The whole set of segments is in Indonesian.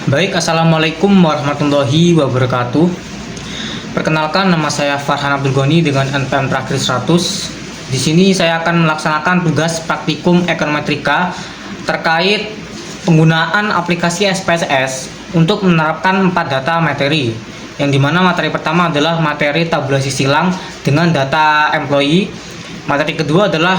Baik, assalamualaikum warahmatullahi wabarakatuh. Perkenalkan, nama saya Farhan Abdul Goni dengan NPM terakhir 100. Di sini saya akan melaksanakan tugas praktikum ekonometrika terkait penggunaan aplikasi SPSS untuk menerapkan 4 data materi. Yang dimana materi pertama adalah materi tabulasi silang dengan data employee. Materi kedua adalah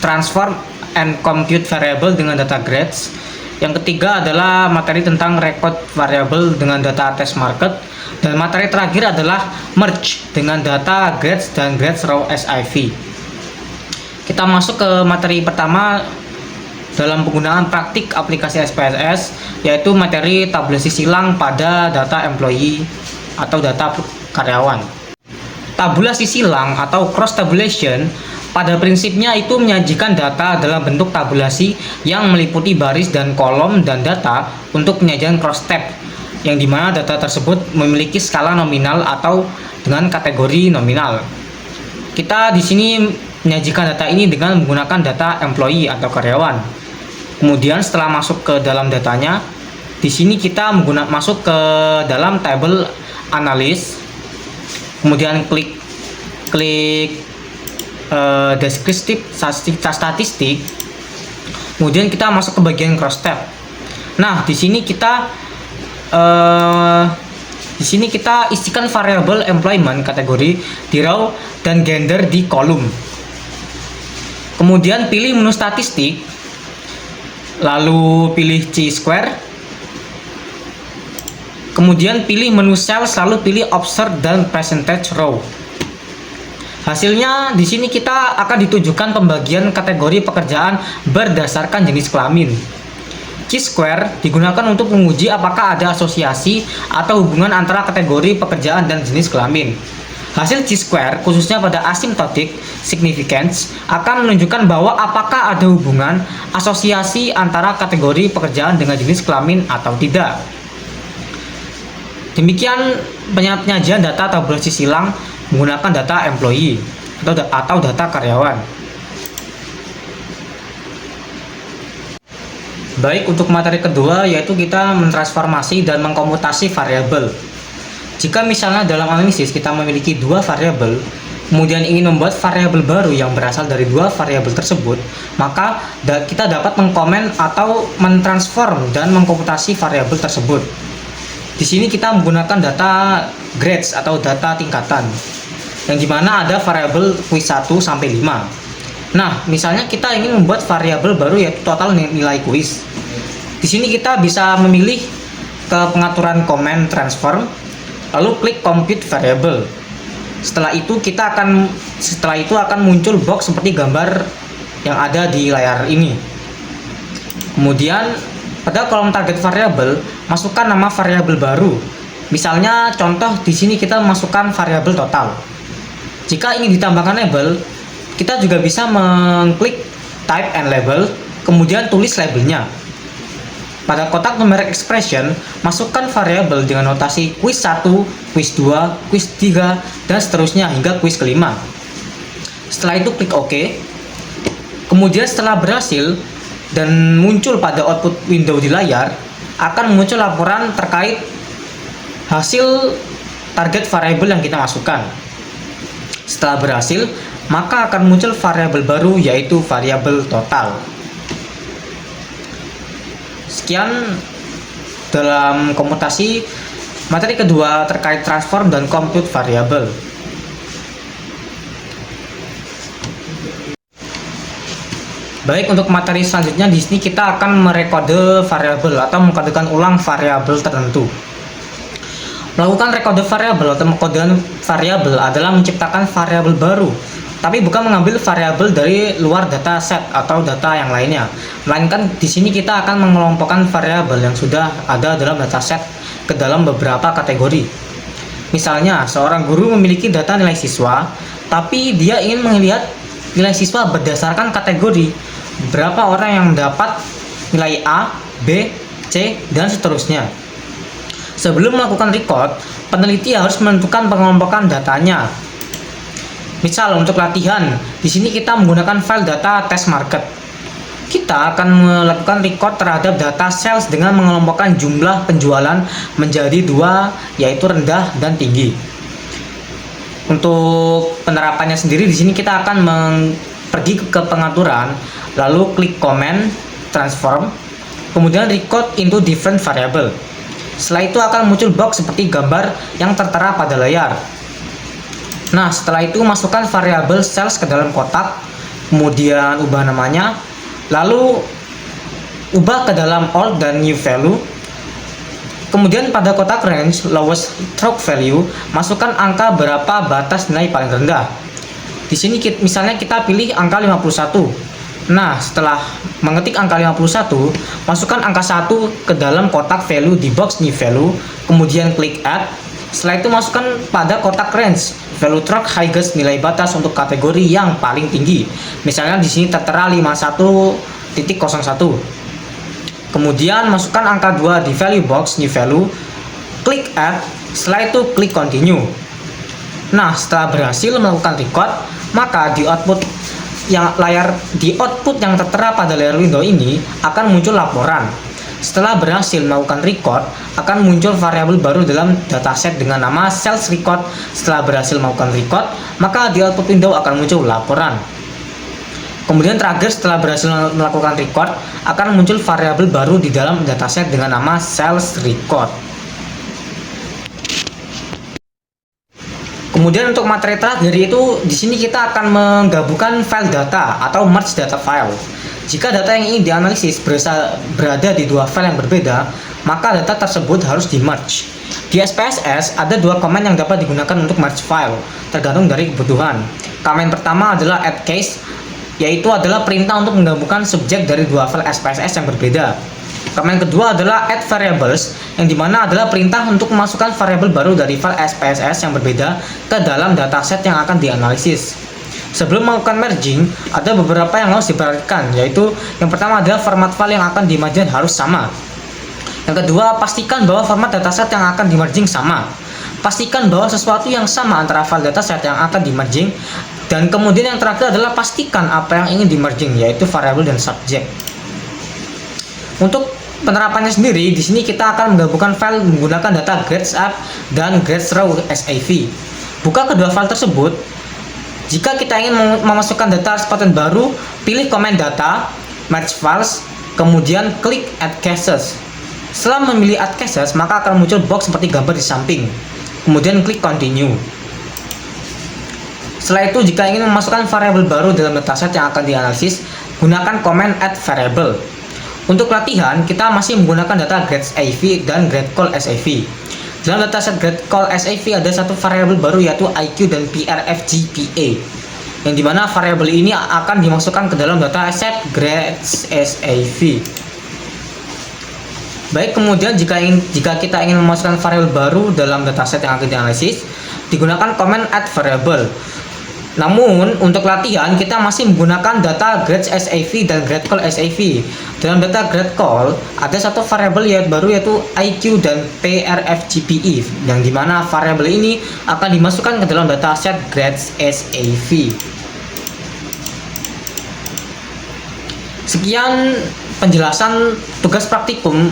transform and compute variable dengan data grades. Yang ketiga adalah materi tentang record variable dengan data test market, dan materi terakhir adalah merge dengan data grades dan grades raw SIV. Kita masuk ke materi pertama dalam penggunaan praktik aplikasi SPSS, yaitu materi tabulasi silang pada data employee atau data karyawan. Tabulasi silang atau cross tabulation pada prinsipnya itu menyajikan data dalam bentuk tabulasi yang meliputi baris dan kolom dan data untuk penyajian cross tab, yang dimana data tersebut memiliki skala nominal atau dengan kategori nominal. Kita di sini menyajikan data ini dengan menggunakan data employee atau karyawan. Kemudian setelah masuk ke dalam datanya, di sini kita masuk ke dalam table analis, kemudian klik deskriptif statistik, kemudian kita masuk ke bagian cross tab. Nah, di sini kita isikan variabel employment kategori di row dan gender di kolom. Kemudian pilih menu statistik, lalu pilih chi-square, kemudian pilih menu cells, lalu pilih observe dan percentage row. Hasilnya di sini kita akan ditujukan pembagian kategori pekerjaan berdasarkan jenis kelamin. Chi-square digunakan untuk menguji apakah ada asosiasi atau hubungan antara kategori pekerjaan dan jenis kelamin. Hasil chi-square khususnya pada asymptotic significance akan menunjukkan bahwa apakah ada hubungan asosiasi antara kategori pekerjaan dengan jenis kelamin atau tidak. Demikian penyajian data tabulasi silang menggunakan data employee atau data karyawan. Baik, untuk materi kedua yaitu kita mentransformasi dan mengkomputasi variabel. Jika misalnya dalam analisis kita memiliki 2 variabel, kemudian ingin membuat variabel baru yang berasal dari 2 variabel tersebut, maka kita dapat mengkomen atau mentransform dan mengkomputasi variabel tersebut. Di sini kita menggunakan data grades atau data tingkatan, yang dimana ada variabel quiz 1 sampai 5. Nah, misalnya kita ingin membuat variabel baru yaitu total nilai quiz. Di sini kita bisa memilih ke pengaturan command transform, lalu klik compute variable. Setelah itu akan muncul box seperti gambar yang ada di layar ini. Kemudian pada kolom target variable, masukkan nama variabel baru. Misalnya contoh di sini kita masukkan variabel total. Jika ingin ditambahkan label, kita juga bisa mengklik type and label, kemudian tulis labelnya. Pada kotak numeric expression, masukkan variabel dengan notasi quiz 1, quiz 2, quiz 3, dan seterusnya hingga quiz kelima. Setelah itu klik OK. Kemudian setelah berhasil dan muncul pada output window di layar, akan muncul laporan terkait hasil target variabel yang kita masukkan. Setelah berhasil, maka akan muncul variabel baru yaitu variabel total. Sekian dalam komputasi materi kedua terkait transform dan compute variabel. Baik, untuk materi selanjutnya di sini kita akan merekode variabel atau mengkodekan ulang variabel tertentu. Melakukan rekode variabel atau mengkodekan variabel adalah menciptakan variabel baru, tapi bukan mengambil variabel dari luar data set atau data yang lainnya. Melainkan di sini kita akan mengelompokkan variabel yang sudah ada dalam data set ke dalam beberapa kategori. Misalnya, seorang guru memiliki data nilai siswa, tapi dia ingin melihat nilai siswa berdasarkan kategori. Berapa orang yang mendapat nilai A, B, C, dan seterusnya. Sebelum melakukan record, peneliti harus menentukan pengelompokan datanya. Misal untuk latihan, di sini kita menggunakan file data test market. kita akan melakukan record terhadap data sales dengan mengelompokkan jumlah penjualan menjadi dua, yaitu rendah dan tinggi. Untuk penerapannya sendiri di sini kita akan pergi ke pengaturan, lalu klik comment, transform, kemudian record into different variable. Setelah itu akan muncul box seperti gambar yang tertera pada layar. Nah, setelah itu masukkan variabel sales ke dalam kotak, kemudian ubah namanya, lalu ubah ke dalam old dan new value. Kemudian pada kotak range lowest through value, masukkan angka berapa batas nilai paling rendah. Di sini misalnya kita pilih angka 51. Nah, setelah mengetik angka 51, masukkan angka 1 ke dalam kotak value di box new value, kemudian klik add. Setelah itu masukkan pada kotak range value through highest nilai batas untuk kategori yang paling tinggi. Misalnya di sini tertera 51.01. Kemudian masukkan angka 2 di value box new value, klik add, setelah itu klik continue. Nah, setelah berhasil melakukan record, maka di output yang tertera pada layar window ini akan muncul laporan. Setelah berhasil melakukan record, akan muncul variabel baru dalam dataset dengan nama sales record. Setelah berhasil melakukan record, maka di output window akan muncul laporan. Kemudian terakhir, setelah berhasil melakukan record, akan muncul variabel baru di dalam dataset dengan nama sales record. Kemudian untuk materi terakhir itu di sini kita akan menggabungkan file data atau merge data file. Jika data yang ingin dianalisis berada di dua file yang berbeda, maka data tersebut harus di-merge. Di SPSS ada dua command yang dapat digunakan untuk merge file, tergantung dari kebutuhan. Command pertama adalah add case, yaitu adalah perintah untuk menggabungkan subjek dari dua file SPSS yang berbeda. Command kedua adalah add variables, yang dimana adalah perintah untuk memasukkan variabel baru dari file SPSS yang berbeda ke dalam dataset yang akan dianalisis. Sebelum melakukan merging, ada beberapa yang harus diperhatikan, yaitu yang pertama adalah format file yang akan di-merge harus sama. Yang kedua, pastikan bahwa format dataset yang akan di-merging sama. Pastikan bahwa sesuatu yang sama antara file dataset yang akan di-merging. Dan kemudian yang terakhir adalah pastikan apa yang ingin di-merging, yaitu variabel dan subjek. Untuk penerapannya sendiri, di sini kita akan menggabungkan file menggunakan data grades up dan grades raw SAV. Buka kedua file tersebut. Jika kita ingin memasukkan data sepadan baru, pilih command data, merge files, kemudian klik add cases. Setelah memilih add cases, maka akan muncul box seperti gambar di samping. Kemudian klik continue. Setelah itu, jika ingin memasukkan variabel baru dalam dataset yang akan dianalisis, gunakan command add variable. Untuk latihan, kita masih menggunakan data grades AV dan grade call SAV. Dalam dataset grade call SAV ada satu variabel baru, yaitu IQ dan PRFGPA, yang dimana variabel ini akan dimasukkan ke dalam dataset grades SAV. Baik, kemudian jika kita ingin memasukkan variabel baru dalam dataset yang akan dianalisis, digunakan command add variable. Namun, untuk latihan kita masih menggunakan data grades SAV dan grade call SAV. Dalam data grade call ada satu variabel yaitu IQ dan PRFGPE, yang dimana variabel ini akan dimasukkan ke dalam dataset grades SAV. Sekian penjelasan tugas praktikum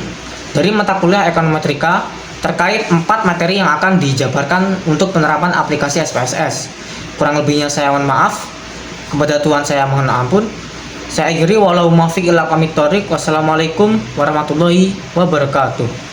dari mata kuliah ekonometrika terkait 4 materi yang akan dijabarkan untuk penerapan aplikasi SPSS. Kurang lebihnya saya mohon maaf. Kepada Tuhan saya mohon ampun. Saya akhiri walau muwaffiq ila aqwamit thoriq. Wassalamualaikum warahmatullahi wabarakatuh.